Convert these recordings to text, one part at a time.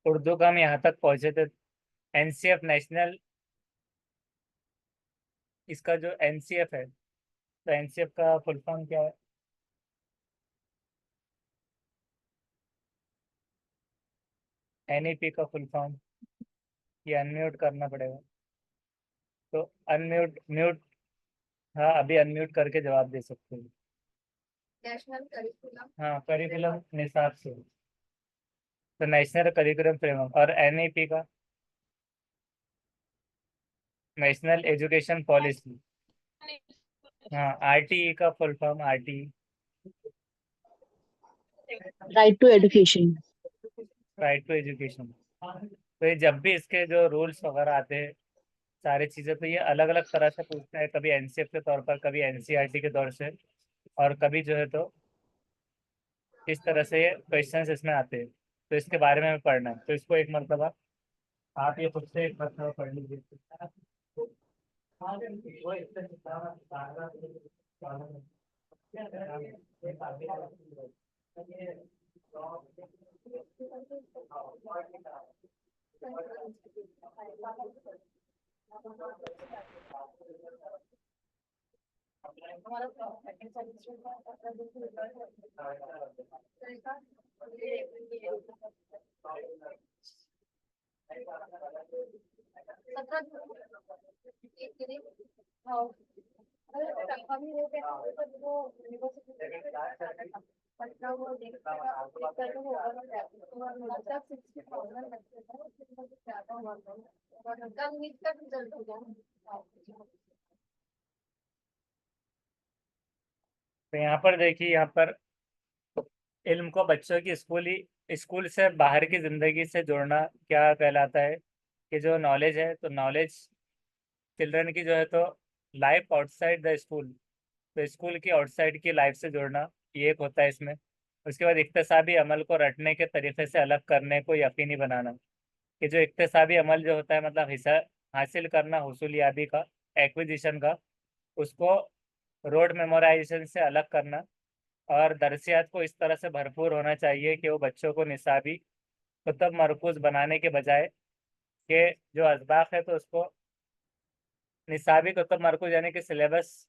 उर्दू का हम यहाँ तक पहुंचे थे। एनसीएफ नेशनल, इसका जो एनसीएफ है, तो एनसीएफ का फुल फॉर्म क्या है? एनईपी का फुल फॉर्म, ये अनम्यूट करना पड़ेगा। तो अनम्यूट म्यूट, हाँ अभी अनम्यूट करके जवाब दे सकते हो। National curriculum. हाँ, करिकुलम निसाब से। तो नेशनल करिकुलम फ्रेमवर्क। और एनईपी का नेशनल एजुकेशन पॉलिसी। हाँ, आरटीई का full form RTE. Right to education. Right to education. तो ये जब भी इसके जो रूल्स वगैरह आते हैं, सारी चीज़ें, तो ये अलग अलग तरह से पूछते हैं, कभी एनसीएफ के तौर पर, कभी एनसीईआरटी के तौर से, और कभी जो है तो इस तरह से क्वेश्चंस इसमें आते हैं। तो इसके बारे में हमें पढ़ना है, तो इसको एक मरतबा आप ये खुद से एक मरतबा पढ़ लीजिए। तो यहाँ पर देखिए, यहाँ पर इल्म को बच्चों की स्कूल से बाहर की ज़िंदगी से जोड़ना क्या कहलाता है? कि जो नॉलेज है, तो नॉलेज चिल्ड्रन की जो है तो लाइफ आउटसाइड द स्कूल, तो स्कूल की आउटसाइड की लाइफ से जोड़ना, ये एक होता है इसमें। उसके बाद इक्तसाबी अमल को रटने के तरीके से अलग करने को यकीनी बनाना। कि जो इक्तसाबी अमल जो होता है, मतलब हिस्सा हासिल करना, हुसूलियाबी का, एक्विजिशन का, उसको रोड मेमोराइजेशन से अलग करना। और दरसियात को इस तरह से भरपूर होना चाहिए कि वो बच्चों को निसाबी कुतब मरकूज बनाने के बजाय, कि जो असबाक है तो उसको निसाबी कुतब मरकूज यानी कि सिलेबस,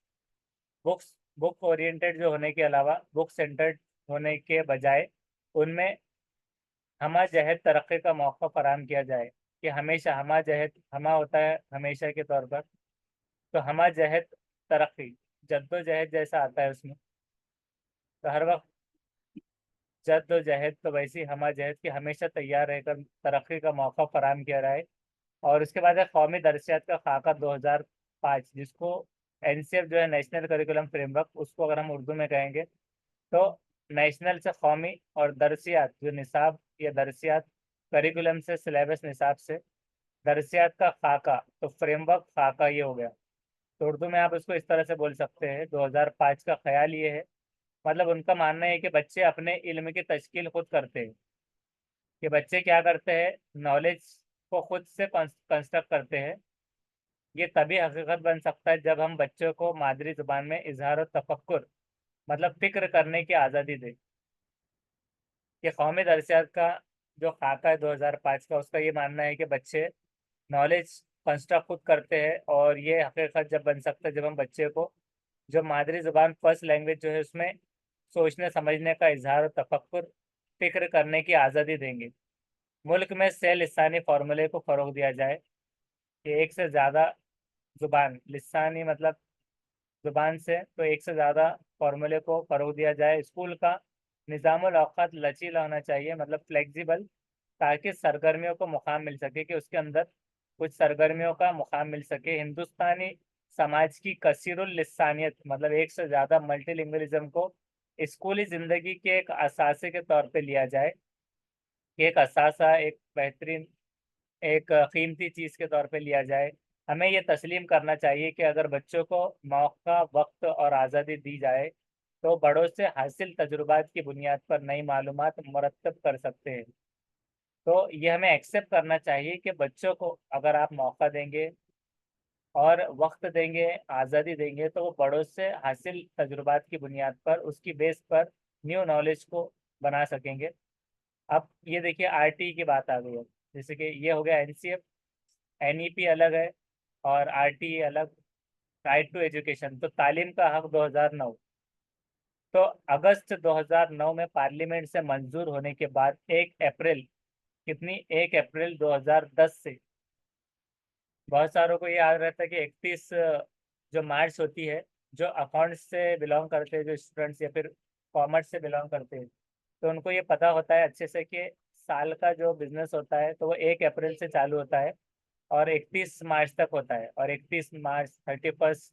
बुक ओरिएंटेड जो होने के अलावा बुक सेंटर्ड होने के बजाय, उनमें हमा जहद तरक्की का मौका फराहम किया जाए। कि हमेशा हमा जहद, हमा होता है हमेशा के तौर पर, तो हमा जहद तरक्की, जद्दोजहद जैसा आता है उसमें, तो हर वक्त जद्दोजहद, तो वैसी हमा जहद की हमेशा तैयार रहकर तरक्की का मौका फराहम किया जाए। और उसके बाद है कौमी दरसियात का खाका 2005, जिसको एनसीएफ जो है नेशनल करिकुलम फ्रेमवर्क, उसको अगर हम उर्दू में कहेंगे तो नेशनल से कौमी, और दरसियात जो निसाब या दरसियात करिकुलम से सिलेबस निसाब से, दरसियात का खाका तो फ्रेमवर्क खाका, ये हो गया। तो उर्दू में आप उसको इस तरह से बोल सकते हैं, 2005 का ख्याल ये है, मतलब उनका मानना है कि बच्चे अपने इल्म की तश्कील खुद करते हैं। कि बच्चे क्या करते हैं, नॉलेज को खुद से कंस्ट्रक्ट करते हैं। ये तभी हकीकत बन सकता है जब हम बच्चों को मादरी जुबान में इजहार और तफक्कुर, मतलब फिक्र करने की आज़ादी दें। कि कौमी दरसियात का जो खाका है 2005 का, उसका ये मानना है कि बच्चे नॉलेज कंस्ट्रक्ट खुद करते हैं, और ये हकीकत जब बन सकता है जब हम बच्चे को जो मादरी जुबान फर्स्ट लैंग्वेज जो है उसमें सोचने समझने का इजहार और तफक्कुर, फिक्र करने की आज़ादी देंगे। मुल्क में से लिसानी फार्मूले को फ़रोग दिया जाए। कि एक से ज़्यादा जुबान, लिसानी मतलब जुबान से, तो एक से ज़्यादा फार्मूले को फ़रोग दिया जाए। स्कूल का निज़ामुल औक़ात लचीला होना चाहिए, मतलब फ्लेक्सिबल, ताकि सरगर्मियों को मुकाम मिल सके, कि उसके अंदर कुछ सरगर्मियों का मुकाम मिल सके। हिंदुस्तानी समाज की कसीरुल लिसानियत, मतलब एक से ज़्यादा मल्टीलिंगुअलिज्म को स्कूली ज़िंदगी के एक असासे के तौर पे लिया जाए। कि एक असासा, एक बेहतरीन, एक कीमती चीज़ के तौर पे लिया जाए। हमें ये तस्लीम करना चाहिए कि अगर बच्चों को मौका, वक्त और आज़ादी दी जाए, तो बड़ों से हासिल तजुर्बात की बुनियाद पर नई मालूमात मुरतब कर सकते हैं। तो ये हमें एक्सेप्ट करना चाहिए कि बच्चों को अगर आप मौका देंगे और वक्त देंगे, आज़ादी देंगे, तो वो बड़ों से हासिल तजुर्बात की बुनियाद पर, उसकी बेस पर न्यू नॉलेज को बना सकेंगे। अब ये देखिए आरटी की बात आ गई है, जैसे कि ये हो गया एनसीएफ, एनईपी अलग है और आरटी अलग। राइट टू एजुकेशन तो तालीम का हक 2009। तो अगस्त 2009 में पार्लियामेंट से मंजूर होने के बाद 1 अप्रैल, कितनी, 1 अप्रैल 2010 से, बहुत सारों को ये याद रहता है कि 31 जो मार्च होती है, जो अकाउंट्स से बिलोंग करते हैं जो स्टूडेंट्स या फिर कॉमर्स से बिलोंग करते हैं, तो उनको ये पता होता है अच्छे से कि साल का जो बिजनेस होता है तो वो 1 अप्रैल से चालू होता है और 31 मार्च तक होता है। और 31 मार्च, 31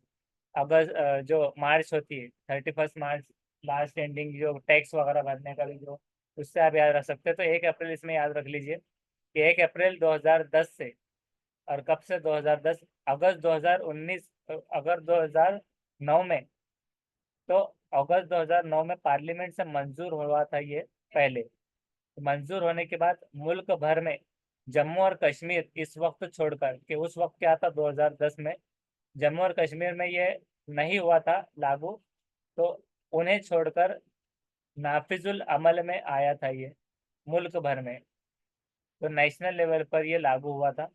अगस्त, जो मार्च होती है, 31 मार्च लास्ट एंडिंग जो टैक्स वगैरह भरने का भी जो, उससे आप याद रख सकते हैं। तो 1 अप्रैल इसमें याद रख लीजिए कि 1 अप्रैल 2010 से, और कब से 2010, अगस्त 2019, अगर 2009 में, तो अगस्त 2009 में पार्लियामेंट से मंजूर हुआ था ये पहले। मंजूर होने के बाद मुल्क भर में जम्मू और कश्मीर इस वक्त छोड़कर, कि उस वक्त क्या था 2010 में जम्मू और कश्मीर में ये नहीं हुआ था लागू, तो उन्हें छोड़कर नाफिजुल अमल में आया था ये मुल्क भर में। तो नेशनल लेवल पर ये लागू हुआ था।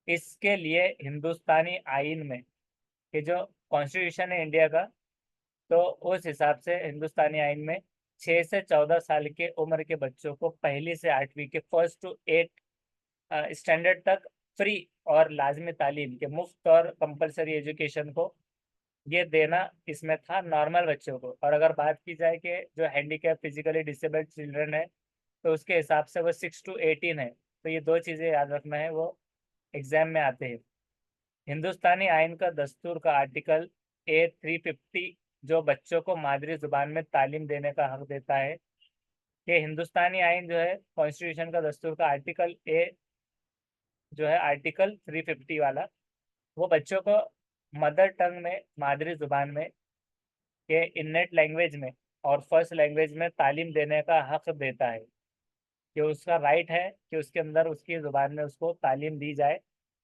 इसके लिए हिंदुस्तानी आइन में, कि जो कॉन्स्टिट्यूशन है इंडिया का, तो उस हिसाब से हिंदुस्तानी आइन में 6 से 14 साल के उम्र के बच्चों को पहली से 8वीं के फर्स्ट टू 8 स्टैंडर्ड तक फ्री और लाजमी तालीम के मुफ्त और कंपलसरी एजुकेशन को ये देना इसमें था नॉर्मल बच्चों को। और अगर बात की जाए कि जो हैंडीकैप फिजिकली डिसेबल्ड चिल्ड्रन है, तो उसके हिसाब से वो 6 to 18 है। तो ये दो चीज़ें याद रखना है, वो एग्जाम में आते हैं। हिंदुस्तानी आइन का दस्तूर का आर्टिकल A350 जो बच्चों को मादरी जुबान में तालीम देने का हक देता है, कि हिंदुस्तानी आइन जो है कॉन्स्टिट्यूशन का दस्तूर का आर्टिकल ए, जो है आर्टिकल 350 वाला, वो बच्चों को मदर टंग में, मादरी जुबान में, के इन्नेट लैंग्वेज में और फर्स्ट लैंग्वेज में तालीम देने का हक देता है, कि उसका राइट है कि उसके अंदर उसकी जुबान में उसको तालीम दी जाए।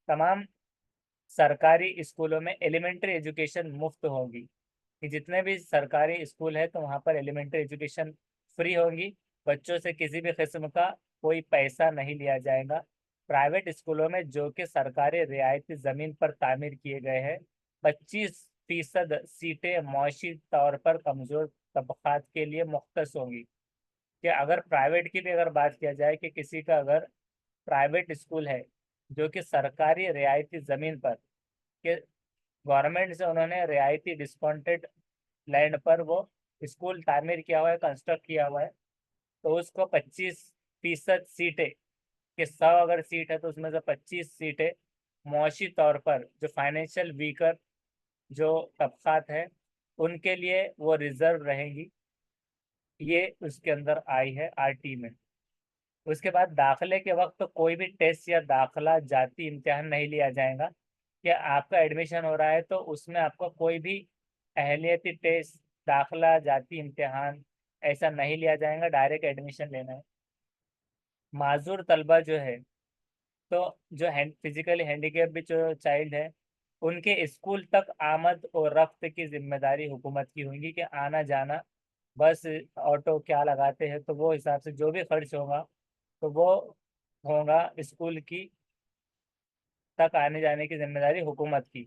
तमाम सरकारी स्कूलों में एलिमेंट्री एजुकेशन मुफ्त होगी, कि जितने भी सरकारी स्कूल है तो वहाँ पर एलिमेंट्री एजुकेशन फ्री होगी। बच्चों से किसी भी किस्म का कोई पैसा नहीं लिया जाएगा। प्राइवेट स्कूलों में, जो कि सरकारी रियायती ज़मीन पर तामीर किए गए हैं, 25% सीटें मुआशी तौर पर कमज़ोर तबकात के लिए मुख्तस होंगी। कि अगर प्राइवेट की भी अगर बात किया जाए, कि किसी का अगर प्राइवेट स्कूल है जो कि सरकारी रियायती ज़मीन पर, कि गवर्नमेंट से उन्होंने रियायती डिस्काउंटेड लैंड पर वो स्कूल तामीर किया हुआ है, कंस्ट्रक्ट किया हुआ है, तो उसको 25% सीटें, कि 100 अगर सीट है तो उसमें से 25 सीटें मुआशी तौर पर जो फाइनेंशियल वीकर जो तबकात है उनके लिए वो रिजर्व रहेंगी। ये उसके अंदर आई है आरटी में। उसके बाद दाखिले के वक्त कोई भी टेस्ट या दाखिला जाती इम्तिहान नहीं लिया जाएगा। कि आपका एडमिशन हो रहा है तो उसमें आपका कोई भी अहलियती टेस्ट, दाखिला, जाती इम्तिहान ऐसा नहीं लिया जाएगा, डायरेक्ट एडमिशन लेना है। माजूर तलबा जो है, तो जो फिजिकली हैंडीकेप भी जो चाइल्ड है, उनके स्कूल तक आमद और रफ्त की जिम्मेदारी हुकूमत की होगी, कि आना जाना, बस ऑटो क्या लगाते हैं तो वो हिसाब से जो भी खर्च होगा तो वो होगा स्कूल की तक आने जाने की जिम्मेदारी हुकूमत की,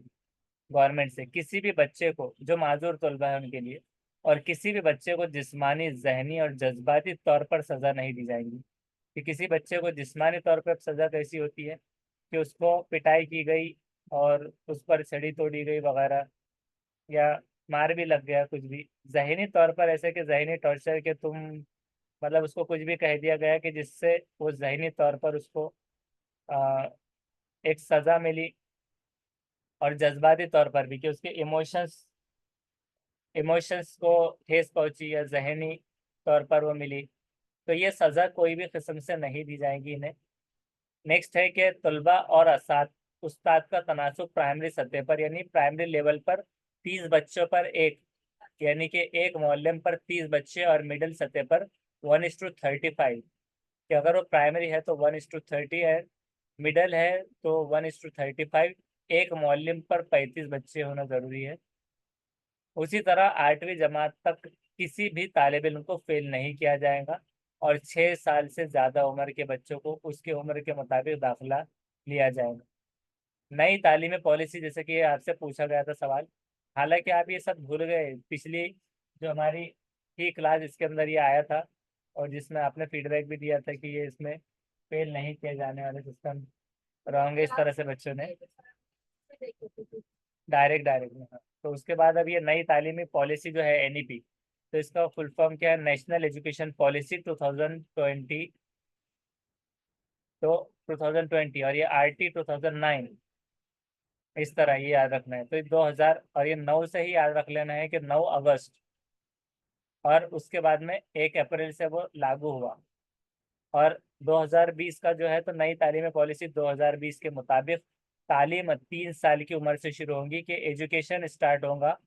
गवर्नमेंट से। किसी भी बच्चे को, जो माजूर तलबा है उनके लिए, और किसी भी बच्चे को जिस्मानी, जहनी और जज्बाती तौर पर सज़ा नहीं दी जाएगी। कि किसी बच्चे को जिस्मानी तौर पर सज़ा कैसी होती है, कि उसको पिटाई की गई और उस पर छड़ी तोड़ी गई वगैरह, या मार भी लग गया कुछ भी। जहनी तौर पर ऐसे कि जहनी टॉर्चर, के तुम, मतलब उसको कुछ भी कह दिया गया कि जिससे वो जहनी तौर पर उसको आ, एक सज़ा मिली। और जज्बाती तौर पर भी, कि उसके इमोशंस को ठेस पहुंची या जहनी तौर पर वो मिली, तो ये सज़ा कोई भी किस्म से नहीं दी जाएगी इन्हें। नेक्स्ट है कि तलबा और उस्ताद का तनासुब प्राइमरी सतह पर, यानी प्राइमरी लेवल पर 30 बच्चों पर 1, यानी कि एक मोअल्लिम पर 30 बच्चे, और मिडिल सतह पर 1:35। कि अगर वो प्राइमरी है तो 1:30 है, मिडल है तो 1:35, एक मोअल्लिम पर 35 बच्चे होना जरूरी है। उसी तरह 8वीं जमात तक किसी भी तालिब इल्म को फेल नहीं किया जाएगा। और 6 साल से ज़्यादा उम्र के बच्चों को उसके उम्र के मुताबिक दाखिला लिया जाएगा। नई तालीमी पॉलिसी, जैसे कि आपसे पूछा गया था सवाल, हालांकि आप ये सब भूल गए, पिछली जो हमारी थी क्लास इसके अंदर ये आया था, और जिसमें आपने फीडबैक भी दिया था कि ये इसमें फेल नहीं किए जाने वाले सिस्टम रहोगे इस तरह से बच्चों ने डायरेक्ट डायरेक्ट में। हाँ। तो उसके बाद अब ये नई तालीमी पॉलिसी जो है एनईपी, तो इसका फुल फॉर्म क्या है? National education policy 2020। तो 2020 और ये आरटी 2009, इस तरह ये याद रखना है। तो ये 2000 और ये 9 से ही याद रख लेना है कि 9 अगस्त, और उसके बाद में 1 अप्रैल से वो लागू हुआ। और 2020 का जो है, तो नई तालीमी पॉलिसी 2020 के मुताबिक तालीम 3 साल की उम्र से शुरू होगी, कि एजुकेशन स्टार्ट होगा,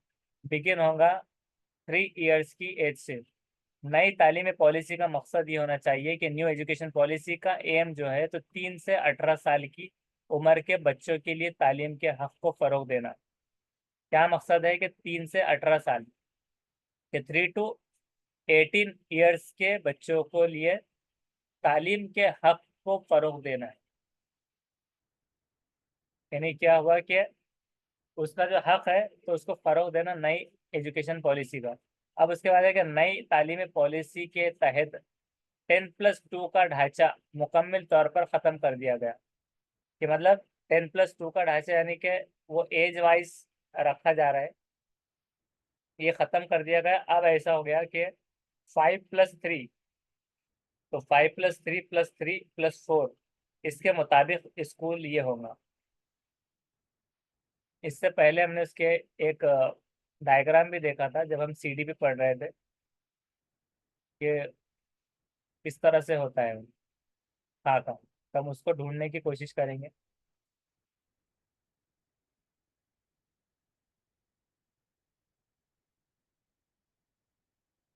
बिगिन होगा 3 इयर्स की एज से। नई तालीमी पॉलिसी का मकसद ये होना चाहिए कि न्यू एजुकेशन पॉलिसी का एम जो है, तो 3 से 18 साल की उम्र के बच्चों के लिए तालीम के हक को फरोग देना। क्या मकसद है? कि 3 से 18 साल के 3 to 18 ईयर्स के बच्चों को लिए तालीम के हक को फरोग देना है। यानी क्या हुआ कि उसका जो हक है तो उसको फरोग देना, नई एजुकेशन पॉलिसी का। अब उसके बाद है कि नई तालीमी पॉलिसी के तहत 10+2 का ढांचा मुकम्मल तौर पर ख़त्म कर दिया गया। कि मतलब 10+2 का ढांचा, यानी कि वो एज वाइज रखा जा रहा है, ये ख़त्म कर दिया गया। अब ऐसा हो गया कि 5+3, तो 5+3+3+4 इसके मुताबिक स्कूल ये होगा। इससे पहले हमने उसके एक डायग्राम भी देखा था जब हम सीडी पे पढ़ रहे थे, कि किस तरह से होता है। हाँ था, तो हम उसको ढूंढने की कोशिश करेंगे।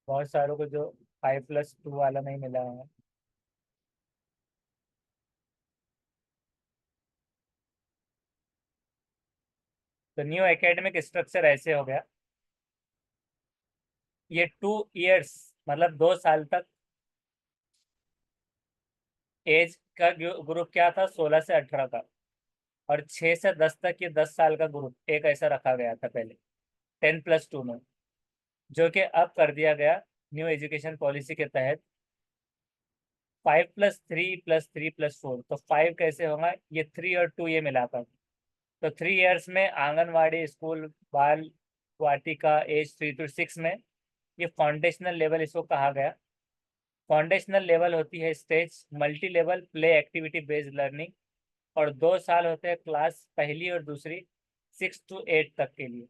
बहुत सारों को जो 5+2 वाला नहीं मिला है। तो न्यू एकेडमिक स्ट्रक्चर ऐसे हो गया, ये 2 इयर्स मतलब 2 साल तक एज का ग्रुप क्या था? 16 से 18 का। और 6 से 10 तक ये 10 साल का ग्रुप एक ऐसा रखा गया था पहले 10+2 में, जो कि अब कर दिया गया न्यू एजुकेशन पॉलिसी के तहत 5+3+3+4। तो 5 कैसे होगा? ये 3 और 2 ये मिलाकर, तो 3 इयर्स में आंगनवाड़ी स्कूल बाल वाटिका एज 3 to 6 में, ये फाउंडेशनल लेवल इसको कहा गया। फाउंडेशनल लेवल होती है stage multi level play activity based learning, और 2 साल होते हैं क्लास पहली और दूसरी 6 to 8 तक के लिए।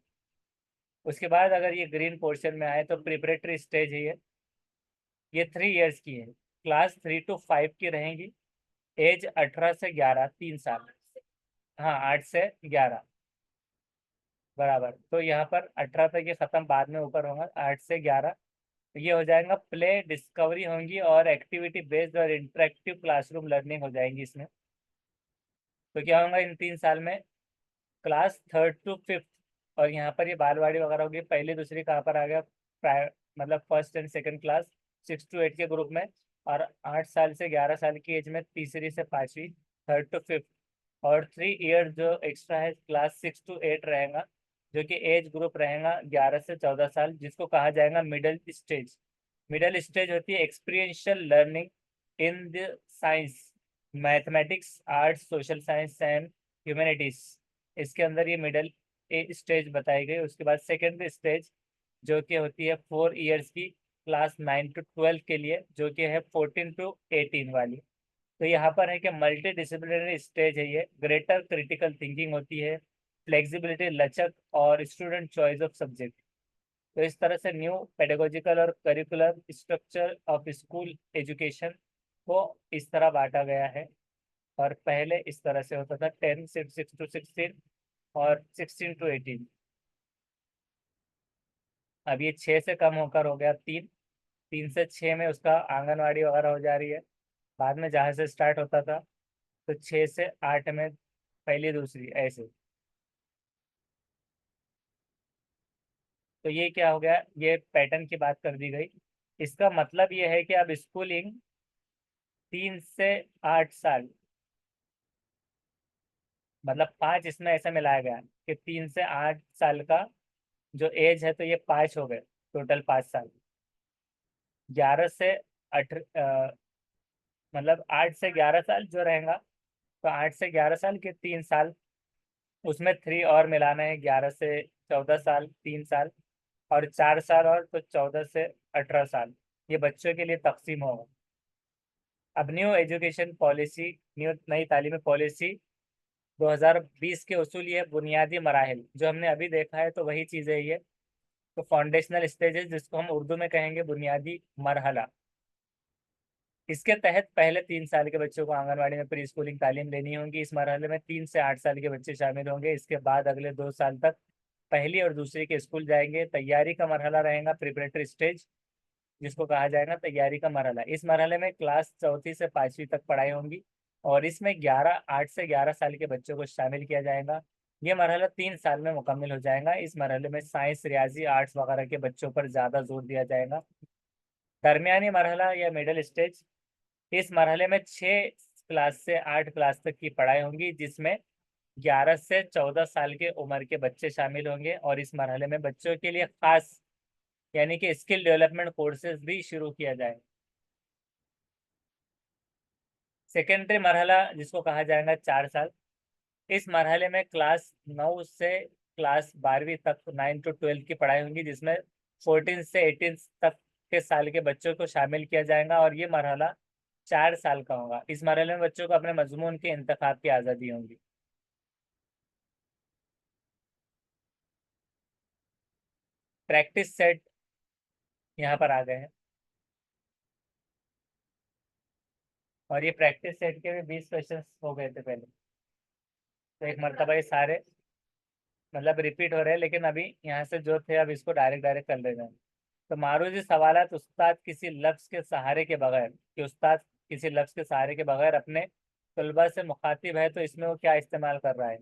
उसके बाद अगर ये ग्रीन पोर्शन में आए तो प्रिपरेटरी स्टेज है ये 3 इयर्स की है, क्लास 3 to 5 की रहेंगी, एज 18 से 11, 3 साल। हाँ, 8 से 11 बराबर। तो यहाँ पर 18 तक ये खत्म, बाद में ऊपर होगा 8 से 11। तो ये हो जाएगा प्ले डिस्कवरी होंगी और एक्टिविटी बेस्ड और इंटरेक्टिव क्लासरूम लर्निंग हो जाएंगी इसमें। तो क्या होगा इन 3 साल में? क्लास 3rd to 5th, और यहाँ पर ये बालवाड़ी वगैरह होगी, पहली दूसरी कहाँ पर आ गया? मतलब first and second class 6 to 8 के ग्रुप में। और 8 साल से 11 साल की एज में तीसरी से पांचवी, 3rd to 5th। और 3 इयर्स जो एक्स्ट्रा है क्लास 6 to 8 रहेगा, जो कि एज ग्रुप रहेगा 11 से 14 साल, जिसको कहा जाएगा मिडल स्टेज। मिडल स्टेज होती है experiential learning in the science, mathematics, arts, social science and humanities. इसके अंदर ये मिडल स्टेज बताई गई। उसके बाद सेकेंडरी स्टेज, जो कि होती है 4 इयर्स की, क्लास 9 to 12 के लिए, जो कि है 14 to 18 वाली। तो यहाँ पर है कि मल्टी डिसिप्लिनरी स्टेज है ये, ग्रेटर क्रिटिकल थिंकिंग होती है, फ्लेक्सिबिलिटी लचक, और स्टूडेंट चॉइस ऑफ सब्जेक्ट। तो इस तरह से न्यू पेडागोजिकल और curricular structure of school education को इस तरह बांटा गया है। और पहले इस तरह से होता था 10 से 6 to 16 और 16 to 18। अब ये 6 से कम होकर हो गया 3, 3 से 6 में उसका आंगनवाड़ी वगैरह हो जा रही है। बाद में जहाँ से स्टार्ट होता था, तो 6 से 8 में पहली दूसरी ऐसे। तो ये क्या हो गया? ये पैटर्न की बात कर दी गई। इसका मतलब ये है कि अब स्कूलिंग 3 से 8 साल, मतलब 5 इसमें ऐसा मिलाया गया कि 3 से 8 साल का जो एज है, तो ये 5 हो गए, टोटल 5 साल। मतलब 8 से 11 साल जो रहेगा, तो 8 से 11 साल के 3 साल, उसमें 3 और मिलाना है, 11 से 14 साल 3 साल, और 4 साल और, तो 14 से 18 साल। ये बच्चों के लिए तकसीम होगा। अब न्यू एजुकेशन पॉलिसी, नई तालीमी पॉलिसी 2020 के उसूल, ये बुनियादी मराहिल जो हमने अभी देखा है, तो वही चीज़ है ये। तो फाउंडेशनल स्टेजेस, जिसको हम उर्दू में कहेंगे बुनियादी मरहला, इसके तहत पहले 3 साल के बच्चों को आंगनवाड़ी में प्री स्कूलिंग तालीम लेनी होगी। इस मरहले में 3 से 8 साल के बच्चे शामिल होंगे। इसके बाद अगले 2 साल तक पहली और दूसरी के स्कूल जाएंगे। तैयारी का मरहला रहेगा प्रिपरेटरी स्टेज, जिसको कहा जाएगा तैयारी का मरहला। इस मरहले में क्लास चौथी से 5वीं तक पढ़ाई होंगी, और इसमें 8 से 11 साल के बच्चों को शामिल किया जाएगा। ये मरहला 3 साल में मुकम्मल हो जाएगा। इस मरहले में साइंस, रियाजी, आर्ट्स वगैरह के बच्चों पर ज़्यादा जोर दिया जाएगा। दरमियानी मरहला या मिडिल स्टेज, इस मरहले में 6 क्लास से 8 क्लास तक की पढ़ाई होंगी, जिसमें 11 से 14 साल के उम्र के बच्चे शामिल होंगे। और इस मरहले में बच्चों के लिए खास, यानी कि स्किल डेवलपमेंट कोर्सेज भी शुरू किया जाए। सेकेंडरी मरहला, जिसको कहा जाएगा 4 साल, इस मरहले में क्लास 9 से क्लास 12वीं तक, 9 to 12 की पढ़ाई होगी, जिसमें 14 से 18 तक के साल के बच्चों को शामिल किया जाएगा। और ये मरहला 4 साल का होगा। इस मरहले में बच्चों को अपने मजमून के इंतखाब की आज़ादी होगी। प्रैक्टिस सेट यहाँ पर आ गए हैं, और ये प्रैक्टिस सेट के भी 20 क्वेश्चन हो गए थे पहले। तो एक मरतबा ये सारे मतलब रिपीट हो रहे हैं, लेकिन अभी यहाँ से जो थे अब इसको डायरेक्ट डायरेक्ट कर लेना है। तो मारूजी सवालात, उस्ताद किसी लफ्ज़ के सहारे के बगैर, कि उस्ताद किसी लफ्ज़ के सहारे के बगैर अपने तलबा से मुखातिब है, तो इसमें वो क्या इस्तेमाल कर रहा है।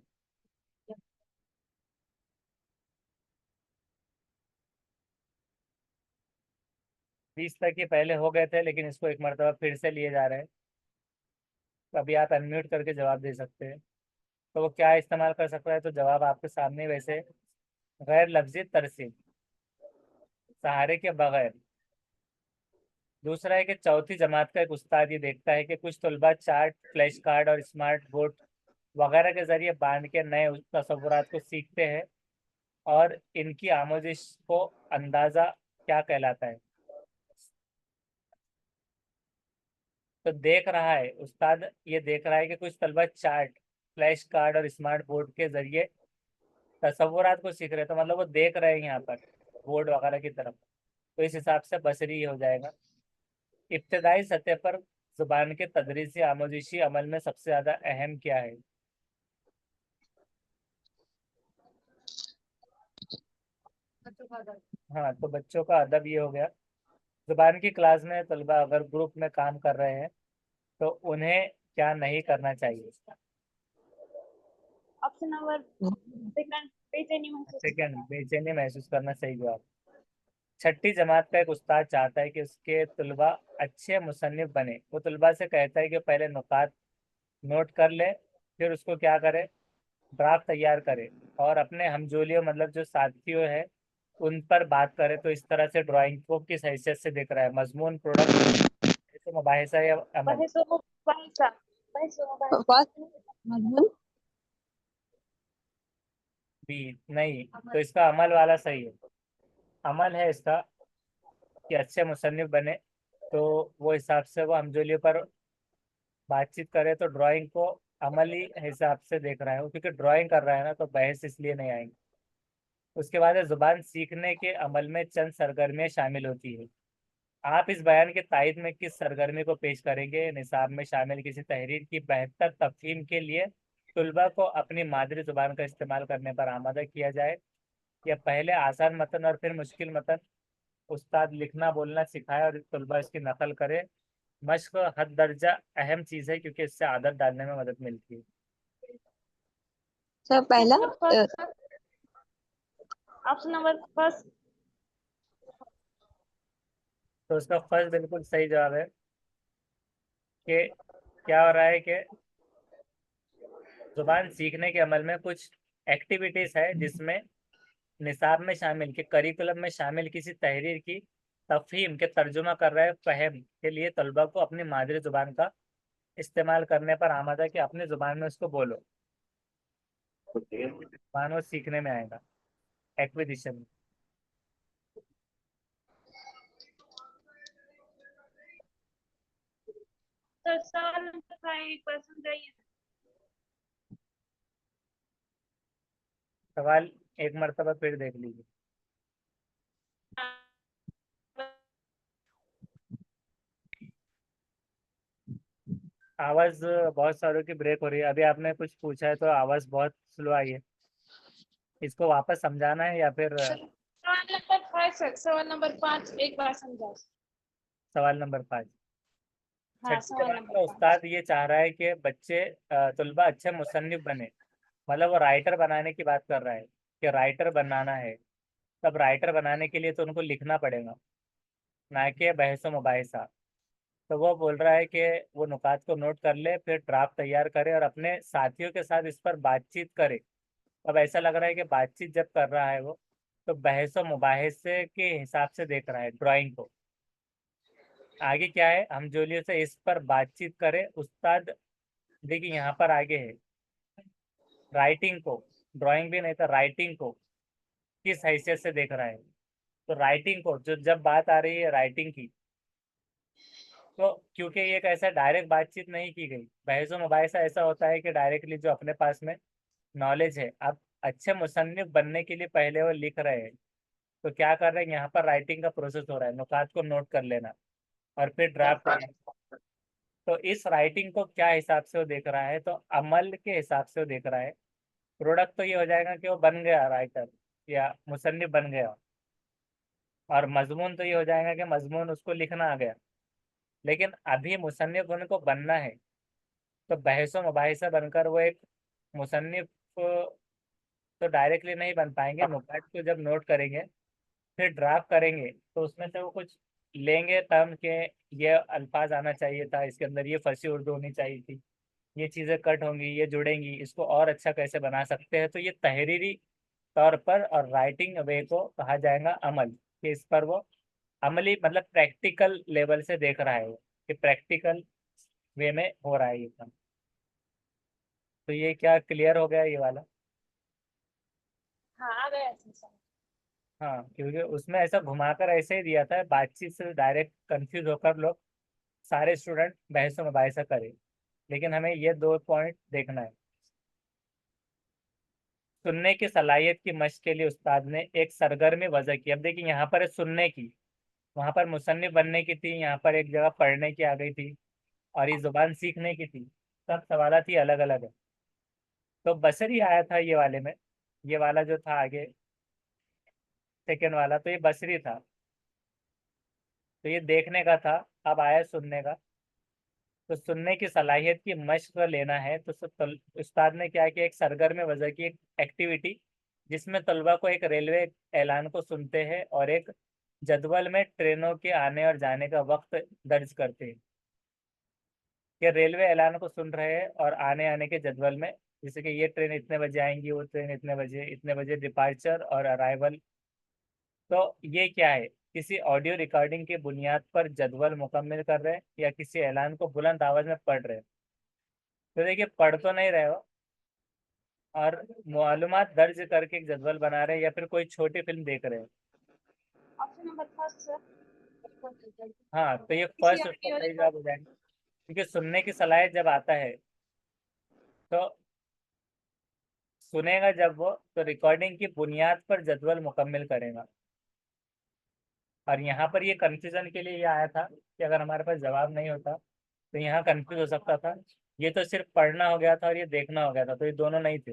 20 तक ही पहले हो गए थे, लेकिन इसको एक मरतबा फिर से लिए जा रहे हैं। तो अभी आप अनम्यूट करके जवाब दे सकते हैं। तो वो क्या इस्तेमाल कर सकता है, तो जवाब आपके सामने वैसे, गैर लफ्जी तरसीब, सहारे के बगैर। दूसरा है कि चौथी जमात का एक उस्ताद ये देखता है कि कुछ तलबा चार्ट, फ्लैश कार्ड और स्मार्ट बोर्ड वगैरह के जरिए बांध के नए तसव्वुरात को सीखते हैं, और इनकी आमोजिश को अंदाज़ा क्या कहलाता है। तो देख रहा है उस्ताद, ये देख रहा है कि कुछ तलबा चार्ट, फ्लैश कार्ड और स्मार्ट बोर्ड के जरिए तसव्वुरात को सीख रहे हैं, तो मतलब वो देख रहे हैं यहाँ पर बोर्ड वगैरह की तरफ। तो इस हिसाब से बसरी हो जाएगा। इब्तदाई सतह पर जुबान के तदरीसी आमोजिशी अमल में सबसे ज़्यादा अहम क्या है। बच्चों का अदब। हाँ, तो बच्चों का अदब ये हो गया। जुबान की क्लास में तलबा अगर ग्रुप में काम कर रहे हैं, तो उन्हें क्या नहीं करना चाहिए। ऑप्शन नंबर सेकंड, बेचैनी महसूस सेकंड, करना। बेचैनी महसूस करना, सही जवाब। छठी जमात का एक उस्ताद चाहता है कि उसके तलबा अच्छे मुसन्निफ बने। वो तलबा से कहता है कि पहले नुकात नोट कर ले, फिर उसको क्या करे, ड्राफ्ट तैयार करे, और अपने हमजोलियों मतलब जो साथियों है उन पर बात करे। तो इस तरह से ड्राइंग को किस हैसियत से देख रहा है, मजमून, प्रोडक्ट, जैसे मुबाहिसा या अमल। बहस व मुबाहिसा, बहस व मुबाहिसा। फर्स्ट मजमून। बी नहीं, तो इसका अमल वाला सही है। अमल है इसका, कि अच्छे मुसन्निफ बने, तो वो हिसाब से वो हमजोलियों पर बातचीत करे। तो ड्राइंग को अमली हिसाब से देख रहा है वो, क्योंकि ड्राइंग कर रहा है ना, तो बहस इसलिए नहीं आएंगी। उसके बाद है जुबान सीखने के अमल में चंद सरगर्मियाँ शामिल होती है। आप इस बयान के तायद में किस सरगर्मी को पेश करेंगे। निसाब में शामिल किसी तहरीर की बेहतर तफहीम के लिए तलबा को अपनी मादरी जुबान का इस्तेमाल करने पर आमादा किया जाए, या पहले आसान मतन और फिर मुश्किल मतन उस्ताद लिखना बोलना सिखाए और तलबा इसकी नकल करे। मश्क हद दर्जा अहम चीज़ है, क्योंकि इससे आदत डालने में मदद मिलती है। सर पहला ऑप्शन नंबर फर्स्ट। तो उसका फर्स्ट बिल्कुल सही जवाब है कि क्या हो रहा है कि जुबान सीखने के अमल में कुछ एक्टिविटीज है जिसमें निसाब में शामिल के करिकुलम में शामिल किसी तहरीर की तफहीम के तर्जुमा कर रहे फहम के लिए तलबा को अपनी मादरी जुबान का इस्तेमाल करने पर आमादा कि अपनी जुबान में उसको बोलो। जुबान वो सीखने में आएगा एक्विजिशन। सर सवाल नंबर 5 एक बार समझाइए। सवाल एक मरतबा फिर देख लीजिए। आवाज बहुत सारों की ब्रेक हो रही है। अभी आपने कुछ पूछा है तो आवाज बहुत स्लो आई है। इसको वापस समझाना है या फिर सवाल नंबर 5 सर, सवाल नंबर 5 एक बार समझाओ। सवाल नंबर 5? हाँ, छठी सवाल जमात नंबर का 5। उस्ताद ये चाह रहा है कि बच्चे तलबा अच्छे मुसन्निफ बने। मतलब वो राइटर बनाने की बात कर रहा है कि राइटर बनाना है। तब राइटर बनाने के लिए तो उनको लिखना पड़ेगा, ना कि बहस मुबाहिसा। तो वो बोल रहा है कि वो नुकात को नोट कर ले, फिर ड्राफ्ट तैयार करे और अपने साथियों के साथ इस पर बातचीत करे। अब ऐसा लग रहा है कि बातचीत जब कर रहा है वो, तो बहस मुबाहिसे के हिसाब से देख रहा है ड्राइंग को। आगे क्या है, हम जोलियों से इस पर बातचीत करें उस्ताद। देखिए यहाँ पर आगे है राइटिंग को, ड्राइंग भी नहीं था, राइटिंग को किस हैसियत से देख रहा है। तो राइटिंग को, जो जब बात आ रही है राइटिंग की, तो क्योंकि ये एक ऐसा डायरेक्ट बातचीत नहीं की गई। बहस मुबाहिसा ऐसा होता है कि डायरेक्टली जो अपने पास में नॉलेज है, अब अच्छे मुसन्निफ बनने के लिए पहले वो लिख रहे हैं। तो क्या कर रहे हैं, यहाँ पर राइटिंग का प्रोसेस हो रहा है, नुकात को नोट कर लेना और फिर ड्राफ्ट तैयार। तो इस राइटिंग को क्या हिसाब से वो देख रहा है, तो अमल के हिसाब से वो देख रहा है। प्रोडक्ट तो ये हो जाएगा कि वो बन गया राइटर या मुसन्निफ बन गया, और मजमून तो ये हो जाएगा कि मजमून उसको लिखना आ गया। लेकिन अभी मुसन्निफ उनको बनना है। तो बहस मुबाहिसा बनकर वो एक मुसन्निफ तो डायरेक्टली नहीं बन पाएंगे। नुकात को जब नोट करेंगे, फिर ड्राफ्ट करेंगे, तो उसमें से वो कुछ लेंगे टर्म के, ये अल्फाज आना चाहिए था इसके अंदर, ये फंसी उर्दू होनी चाहिए थी, ये चीज़ें कट होंगी, ये जुड़ेंगी, इसको और अच्छा कैसे बना सकते हैं। तो ये तहरीरी तौर पर और राइटिंग वे को कहा जाएगा अमल, कि इस पर वो अमली मतलब प्रैक्टिकल लेवल से देख रहा है वो, कि प्रैक्टिकल वे में हो रहा है ये काम। तो ये क्या क्लियर हो गया ये वाला? हाँ, आ गया सर। हाँ, क्योंकि उसमें ऐसा घुमाकर ऐसे ही दिया था, बातचीत से डायरेक्ट कंफ्यूज होकर लोग सारे स्टूडेंट बहस मुबाहिसा करें। लेकिन हमें ये दो पॉइंट देखना है। सुनने की सलाहियत की मश्क के लिए उस्ताद ने एक सरगर्मी वजह की। अब देखिए यहाँ पर है सुनने की, वहां पर मुसन्निफ बनने की थी, यहाँ पर एक जगह पढ़ने की आ गई थी, और ये जुबान सीखने की थी। सब सवालात ही अलग अलग है। तो बसरी आया था ये वाले में, ये वाला जो था आगे सेकेंड वाला, तो ये बसरी था। तो ये देखने का था, अब आया सुनने का। तो सुनने की सलाहियत की मशक लेना है, तो उस्ताद ने क्या किया, एक सरगर्म वजह की एक एक्टिविटी, जिसमें तलबा को एक रेलवे ऐलान को सुनते हैं और एक जदवल में ट्रेनों के आने और जाने का वक्त दर्ज करते हैं। कि रेलवे ऐलान को सुन रहे हैं और आने आने के जदवल में, जैसे कि ये ट्रेन इतने बजे आएंगी, वो ट्रेन इतने बजे डिपार्चर और अराइवल। तो ये क्या है, किसी ऑडियो रिकॉर्डिंग की बुनियाद पर जदवल मुकम्मल कर रहे हैं या किसी ऐलान को बुलंद आवाज में पढ़ रहे हैं। तो देखिए पढ़ तो नहीं रहे हो, और मालूमात दर्ज करके एक जदवल बना रहे हैं, या फिर कोई छोटी फिल्म देख रहे हैं। Option number first sir. हाँ, तो ये किसी फर्स्ट उसका ऑडियो सही जवाब हो रिकॉर्ड। जाएगा। क्योंकि सुनने की सलाहियत जब आता है, तो सुनेगा जब वो, तो रिकॉर्डिंग की बुनियाद पर जदवल मुकम्मल करेगा। और यहाँ पर ये कंफ्यूजन के लिए ये आया था कि अगर हमारे पास जवाब नहीं होता तो यहाँ कंफ्यूज हो सकता था। ये तो सिर्फ पढ़ना हो गया था और ये देखना हो गया था, तो ये दोनों नहीं थे।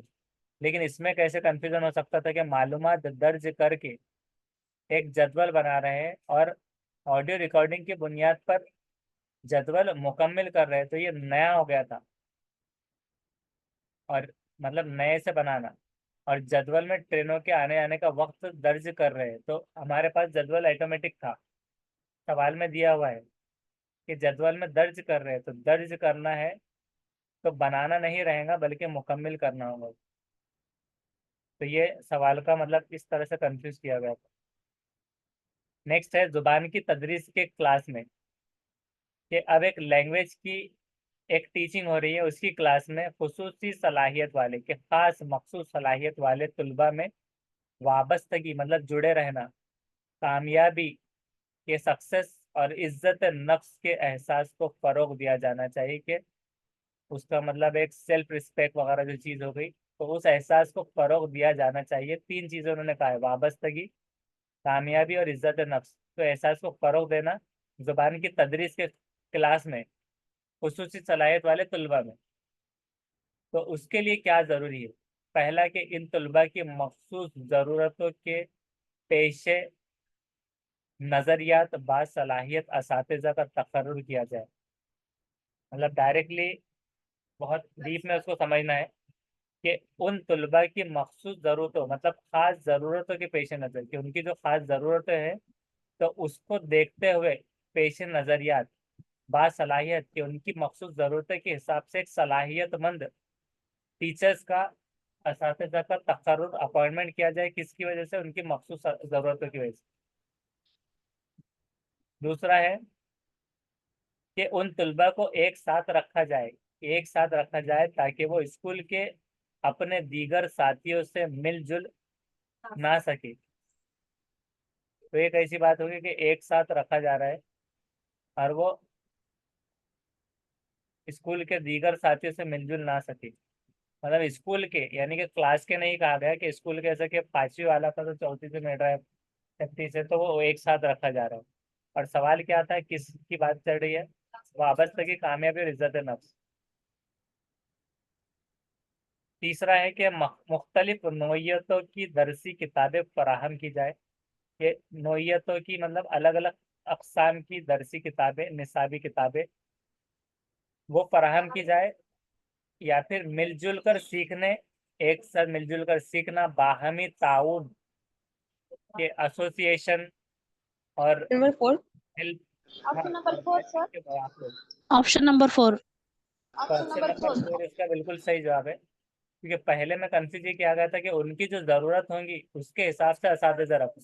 लेकिन इसमें कैसे कंफ्यूजन हो सकता था कि मालूमात दर्ज करके एक जदवल बना रहे हैं और ऑडियो रिकॉर्डिंग की बुनियाद पर जदवल मुकम्मल कर रहे हैं, तो ये नया हो गया था। और मतलब नए से बनाना, और जदवल में ट्रेनों के आने आने का वक्त दर्ज कर रहे हैं, तो हमारे पास जदवल ऑटोमेटिक था। सवाल में दिया हुआ है कि जदवल में दर्ज कर रहे हैं, तो दर्ज करना है तो बनाना नहीं रहेगा बल्कि मुकम्मिल करना होगा। तो ये सवाल का मतलब इस तरह से कंफ्यूज किया गया था। नेक्स्ट है जुबान की तदरीस के क्लास में, कि अब एक लैंग्वेज की एक टीचिंग हो रही है, उसकी क्लास में खुसूसी सलाहियत वाले के खास मखसूस सलाहियत वाले तुलबा में वाबस्तगी मतलब जुड़े रहना, कामयाबी के सक्सेस और इज्जत नफ्स के एहसास को फरोग दिया जाना चाहिए। कि उसका मतलब एक सेल्फ रिस्पेक्ट वगैरह जो चीज़ हो गई, तो उस एहसास को फरोग दिया जाना चाहिए। तीन चीज़ें उन्होंने कहा है, वाबस्तगी, कामयाबी और इज्जत नफ्स। तो एहसास को फरोग देना जुबान की तदरीस के क्लास में खुसूसी सलाहियत वाले तलबा में। तो उसके लिए क्या ज़रूरी है? पहला कि इन तलबा की मखसूस ज़रूरतों के पेशे नज़रियात बासलाहियत असातिज़ा का तकर्रुर किया जाए। मतलब डायरेक्टली बहुत डीप में उसको समझना है कि उन तलबा की मखसूस ज़रूरतों मतलब ख़ास ज़रूरतों के पेश नज़र, कि उनकी जो ख़ास ज़रूरतें हैं तो उसको देखते हुए पेश नज़रियात बासलाहियत की उनकी मखसूस ज़रूरतों के हिसाब से एक सलाहियतमंद टीचर्स का असातिज़ा का तकर्रुर अपॉइंटमेंट किया जाए। किसकी वजह से? उनकी मखसूस ज़रूरतों की वजह से। दूसरा है कि उन तलबा को एक साथ रखा जाए ताकि वो स्कूल के अपने दीगर साथियों से मिलजुल ना सके। तो एक ऐसी बात होगी कि एक साथ रखा जा रहा है और वो स्कूल के दीगर साथियों से मिलजुल ना सके। मतलब स्कूल के यानी कि क्लास के नहीं कहा गया कि स्कूल के, ऐसा कि पांचवी वाला था तो चौथी से मिल रहा है, छठी से, तो वो एक साथ रखा जा रहा है। और सवाल क्या था, किसकी बात चल रही है? वाबस्तगी, कामयाबी और इज्जत नफ्स। तीसरा है कि मुख्तलिफ नोयतों की दरसी किताबें फराहम की जाए। कि नोयतों की मतलब अलग अलग अकसाम की दरसी किताबें, निसाबी किताबें वो फराहम की जाए। या फिर मिलजुल कर सीखने, एक साथ मिलजुल कर सीखना, बाहमी ताउन के एसोसिएशन और Number 4. हेल्प। हाँ, Option number 4, sir. आप लोग। Option number 4. तो Option ऑप्शन number नंबर 4. 4 इसका बिल्कुल सही जवाब है, क्योंकि पहले में कंफ्यूज ये किया गया था कि उनकी जो जरूरत होगी उसके हिसाब से असातिज़ा रखो।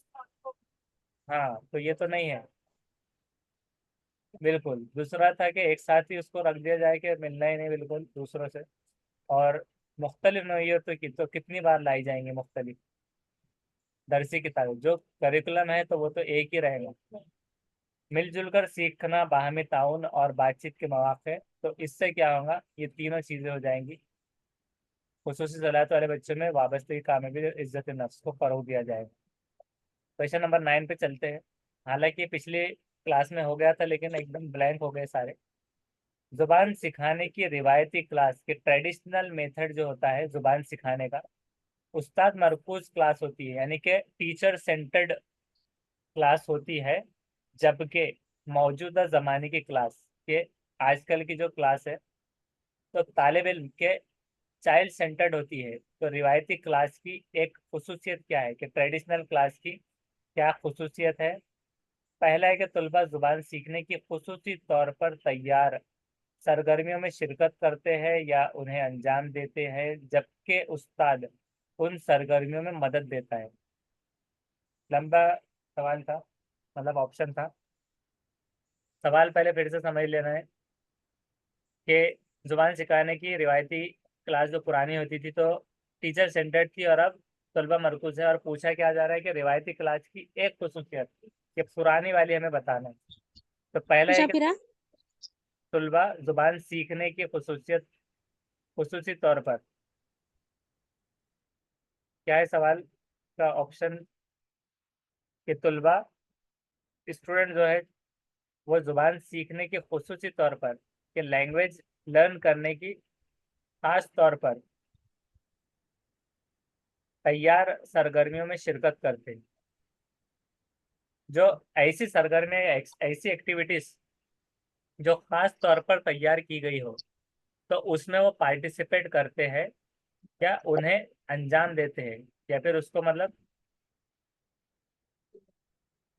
हाँ, तो ये तो नहीं है। बिल्कुल दूसरा था कि एक साथ ही उसको रख दिया जाए कि मिलना ही नहीं बिल्कुल दूसरों से। और मुख्तलिफ नौइयतों की तो कितनी बार लाई जाएंगी मुख्तलिफ दरसी किताबें, जो करिकुलम है तो वो तो एक ही रहेगा। मिलजुल कर सीखना, बाहमी ताउन और बातचीत के मौके, तो इससे क्या होगा, ये तीनों चीज़ें हो जाएंगी। खुसूसी सलाहियत वाले बच्चों में वाबस्तगी, कामयाबी और इज्जत नफ्स को फरोग दिया जाएगा। क्वेश्चन नंबर 9 पे चलते हैं। हालांकि पिछले क्लास में हो गया था लेकिन एकदम ब्लैंक हो गए सारे। जुबान सिखाने की रिवायती क्लास के ट्रेडिशनल मेथड जो होता है जुबान सिखाने का, उस्ताद मरकूज क्लास होती है, यानी कि टीचर सेंटर्ड क्लास होती है। जबकि मौजूदा ज़माने की क्लास के, आजकल की जो क्लास है तो तालिब इल्म के चाइल्ड सेंटर्ड होती है। तो रिवायती क्लास की एक खुसूसियत क्या है, कि ट्रेडिशनल क्लास की क्या खुसूसियत है? पहला है कि तलबा जुबान सीखने की खुसूसी तौर पर तैयार सरगर्मियों में शिरकत करते हैं या उन्हें अंजाम देते हैं, जबकि उस्ताद उन सरगर्मियों में मदद देता है। लंबा सवाल था, मतलब ऑप्शन था। सवाल पहले फिर से समझ लेना है कि जुबान सिखाने की रिवायती क्लास जो पुरानी होती थी तो टीचर सेंटर्ड थी, और अब तलबा मरकूज है। और पूछा क्या जा रहा है कि रिवायती क्लास की एक खुसूसियत, कि पुरानी वाली हमें बताना है। तो पहला है कि तलबा जुबान सीखने की खुसूसियत, खुसूसी तौर पर, क्या है सवाल का ऑप्शन, कि तलबा स्टूडेंट जो है वो जुबान सीखने के खुसूसी तौर पर, कि लैंग्वेज लर्न करने की खास तौर पर तैयार सरगर्मियों में शिरकत करते हैं। जो ऐसी सरगर्मियाँ या ऐसी एक्टिविटीज जो खास तौर पर तैयार की गई हो, तो उसमें वो पार्टिसिपेट करते हैं या उन्हें अंजाम देते हैं, या फिर उसको मतलब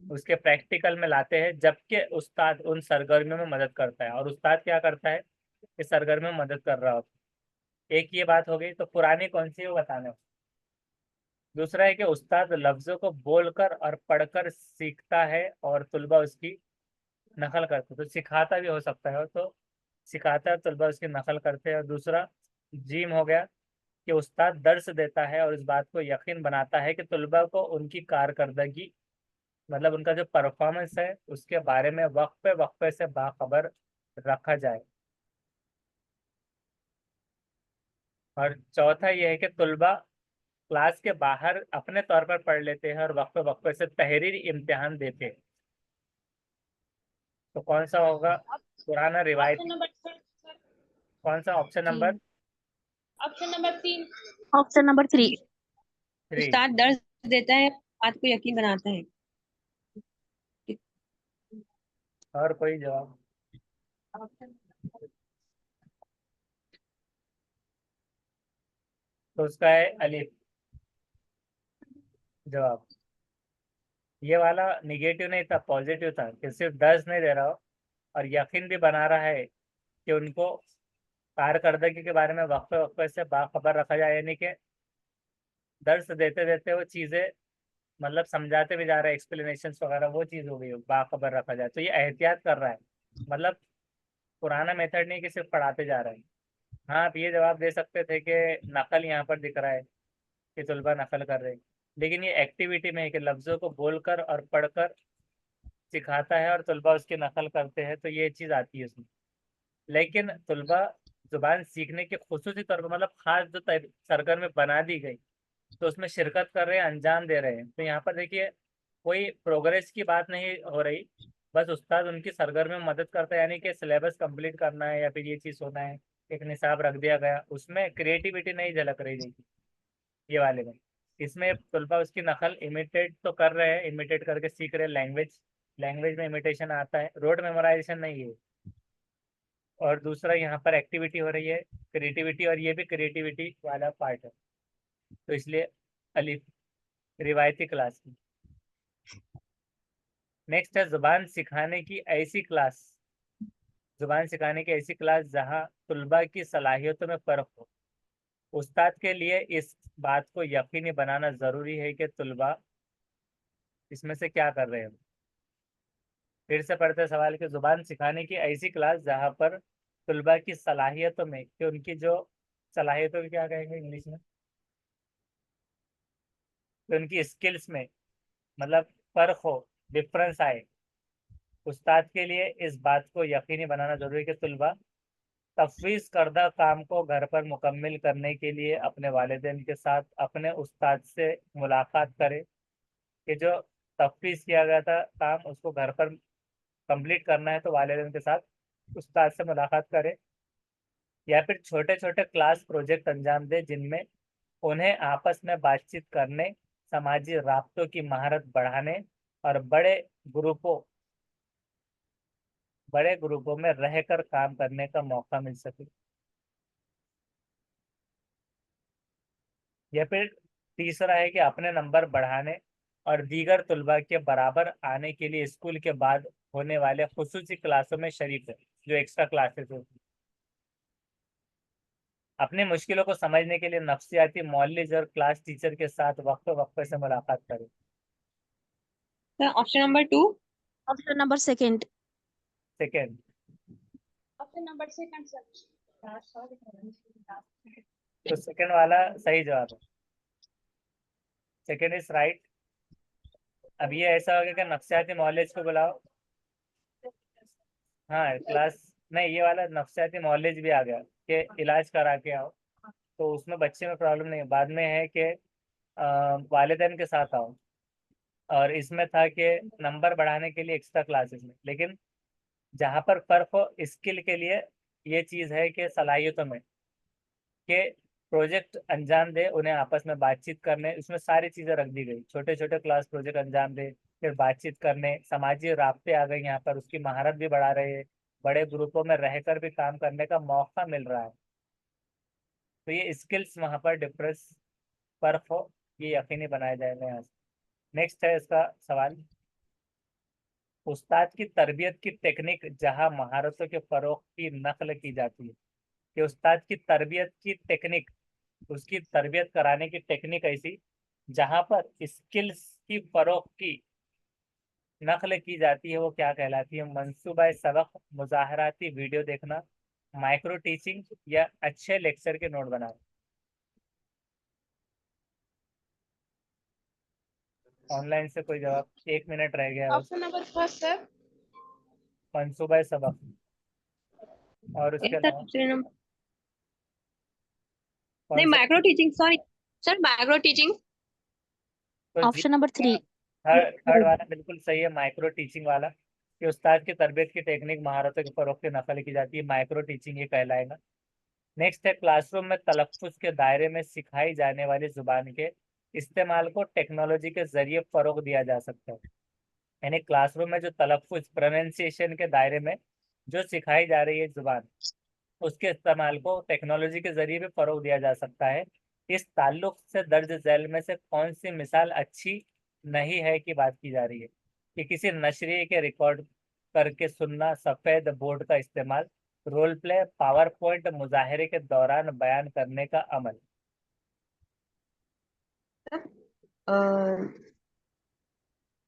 उसके प्रैक्टिकल में लाते हैं, जबकि उस्ताद उन सरगर्मियों में मदद करता है। और उस्ताद क्या करता है, इस सरगर्मियों में मदद कर रहा होता है। एक ये बात हो गई। तो पुरानी कौन सी है वो बताना। दूसरा है कि उस्ताद लफ्जों को बोलकर और पढ़कर सीखता है और तुलबा उसकी नकल करते, तो सिखाता भी हो सकता है, तो सिखाता है, तुलबा उसकी नकल करते हैं। और दूसरा जीम हो गया कि उस्ताद दर्स देता है और इस बात को यकीन बनाता है कि तुलबा को उनकी कारकर्दगी, मतलब उनका जो परफॉर्मेंस है उसके बारे में वक्फे वक्फे से बाखबर रखा जाए। और चौथा यह है कि तुलबा क्लास के बाहर अपने तौर पर पढ़ लेते हैं और वक्फे वक्फे से तहरीरी इम्तिहान देते हैं। तो कौन सा होगा पुराना ऑप्शन रिवायती? नंबर सर, कौन सा option number option number 3। Option number 3। 3? उस्ताद दर्ज देता है, बात को यकीन बनाता है। और कोई जवाब? तो उसका है अलिफ जवाब। ये वाला निगेटिव नहीं था, पॉजिटिव था कि सिर्फ दर्ज नहीं दे रहा हो और यकीन भी बना रहा है कि उनको कारकर्दगी के बारे में वक्फे वक्फे से बाखबर रखा जाए, यानी कि दर्स देते देते वो चीज़ें, मतलब समझाते भी जा रहे हैं, एक्सप्लेनेशन वगैरह, वो चीज़ हो गई हो बाखबर रखा जाए। तो ये एहतियात कर रहा है, मतलब पुराना मेथड नहीं कि सिर्फ पढ़ाते जा रहे हैं। हाँ, आप ये जवाब दे सकते थे कि नकल यहाँ पर दिख रहा है कि तुलबा नकल कर रहे हैं, लेकिन ये एक्टिविटी में है कि लफ्ज़ों को बोलकर और पढ़कर सिखाता है और तुलबा उसकी नकल करते हैं, तो ये चीज़ आती है उसमें। लेकिन तुलबा जुबान सीखने के खुसूसी तौर पर, मतलब खास जो सरगर्मी बना दी गई, तो उसमें शिरकत कर रहे हैं, अंजाम दे रहे हैं। तो यहाँ पर देखिए कोई प्रोग्रेस की बात नहीं हो रही, बस उस्ताद उनकी सरगर्मी में मदद करता है, यानी कि सिलेबस कंप्लीट करना है या फिर ये चीज़ होना है, एक निसाब रख दिया गया, उसमें क्रिएटिविटी नहीं झलक रही देखिए ये वाले में। इसमें तुलबा उसकी नकल इमिटेट तो कर रहे हैं, इमिटेट करके सीख रहे हैं लैंग्वेज, लैंग्वेज में इमिटेशन आता है, रोड मेमोराइजेशन नहीं है। और दूसरा यहाँ पर एक्टिविटी हो रही है क्रिएटिविटी, और ये भी क्रिएटिविटी वाला पार्ट है, तो इसलिए अलिफ रिवायती क्लास की। नेक्स्ट है जुबान सिखाने की ऐसी क्लास, जुबान सिखाने की ऐसी क्लास जहाँ तुलबा की सलाहियतों में फ़र्क हो। उस्ताद के लिए इस बात को यकीनी बनाना ज़रूरी है कि तुलबा इसमें से क्या कर रहे हैं। फिर से पढ़ते सवाल कि जुबान सिखाने की ऐसी क्लास जहाँ पर तुलबा की सलाहियतों में, कि उनकी जो सलाहियतों की क्या कहेंगे इंग्लिश में, कि उनकी स्किल्स में मतलब फ़र्क हो, डिफरेंस आए। उस्ताद के लिए इस बात को यकीनी बनाना जरूरी है कि तुलबा तफवीज़ करदा काम को घर पर मुकम्मल करने के लिए अपने वालिदैन के साथ अपने उस्ताद से मुलाकात करे, कि जो तफवीज़ किया गया था काम उसको घर पर कंप्लीट करना है, तो वालिदैन के साथ उस्ताद से मुलाकात करे। या फिर छोटे छोटे क्लास प्रोजेक्ट अंजाम दे जिनमें उन्हें आपस में बातचीत करने, समाजी राब्तों की महारत बढ़ाने और बड़े ग्रुपों में रहकर काम करने का मौका मिल सके। या फिर तीसरा है कि अपने नंबर बढ़ाने और दीगर तुलबा के बराबर आने के लिए स्कूल के बाद होने वाले खुसूसी क्लासों में शरीक है, जो एक्स्ट्रा क्लासेस होती हैं। अपनी मुश्किलों को समझने के लिए नफ्सियाती मौलिज और क्लास टीचर के साथ वक्त वक्त से मुलाकात करें। Option number 2। Option number 2। Second, option number 2 sir. तो सेकेंड वाला सही जवाब है, सेकेंड इज राइट। अब ये ऐसा हो गया कि नफ्सियाती मौलिज को बुलाओ। हाँ क्लास, नहीं ये वाला नफ्सियाती मौलिज भी आ गया कि इलाज करा के आओ, तो उसमें बच्चे में प्रॉब्लम नहीं है। बाद में है कि वालिदैन के साथ आओ, और इसमें था कि नंबर बढ़ाने के लिए एक्स्ट्रा क्लासेस में। लेकिन जहाँ पर फर्क हो स्किल के लिए, ये चीज़ है कि सलाहियतों में, कि प्रोजेक्ट अंजाम दे, उन्हें आपस में बातचीत करने, इसमें सारी चीज़ें रख दी गई, छोटे छोटे क्लास प्रोजेक्ट अंजाम दे, फिर बातचीत करने, समाजी राब्ते आ गए यहाँ पर, उसकी महारत भी बढ़ा रहे हैं, बड़े ग्रुपों में रहकर भी काम करने का मौका मिल रहा है। तो ये स्किल्स वहाँ पर डिफरेंस फर्क हो, ये यकीनी बनाया जाएगा यहाँ से। नेक्स्ट है इसका सवाल उस्ताद की तरबियत की टेक्निक जहां महारतों के फरोग की नकल की जाती है। कि उस्ताद की तरबियत की टेक्निक, उसकी तरबियत कराने की टेक्निक ऐसी जहां पर स्किल्स की फरोग की नकल की जाती है, वो क्या कहलाती है? मंसूबा सबक, मुजाहराती वीडियो देखना, माइक्रो टीचिंग, या अच्छे लेक्चर के नोट बनाना। ऑनलाइन से कोई जवाब? 1 मिनट रह गया बस। Option number first, sir. मंसूबा सबक। और उसके सर अलावा दूसरे नंबर कौन नहीं, सा? Micro teaching, sorry sir, micro teaching. तो जी, Option number 3. थर्ड वाला बिल्कुल सही है, माइक्रो टीचिंग वाला। कि उस्ताद की तरबियत की टेक्निक महारतों के फरोग की नकल की जाती है, माइक्रो टीचिंग ये कहलाएगा। नेक्स्ट है, क्लासरूम में तलफ्फुज के दायरे में सिखाई जाने वाली जुबान के इस्तेमाल को टेक्नोलॉजी के जरिए फरोग दिया जा सकता है। यानी क्लासरूम में जो तलफ्फुज, प्रोनाउंसिएशन के दायरे में जो सिखाई जा रही है जुबान, उसके इस्तेमाल को टेक्नोलॉजी के जरिए भी फरोग दिया जा सकता है। इस ताल्लुक से दर्ज झैल में से कौन सी मिसाल अच्छी नहीं है की बात की जा रही है? कि किसी नशरिए के रिकॉर्ड करके सुनना, सफेद बोर्ड का इस्तेमाल, रोल प्ले, पावर पॉइंट, मुजाहरे के दौरान बयान करने का अमल।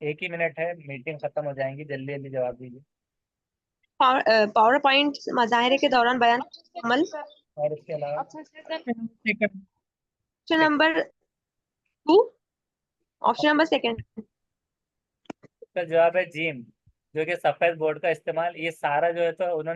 एक ही मिनट है, मीटिंग खत्म हो जाएंगी, जल्दी जल्दी जवाब दीजिए। पावर पॉइंट मुजाहरे के दौरान बयान अमल। और इसके अलावा Option second. Option number 2, option number second. इसका जवाब है जिम, जो कि सफेद बोर्ड का इस्तेमाल। ये सारा जो है तो उन्होंने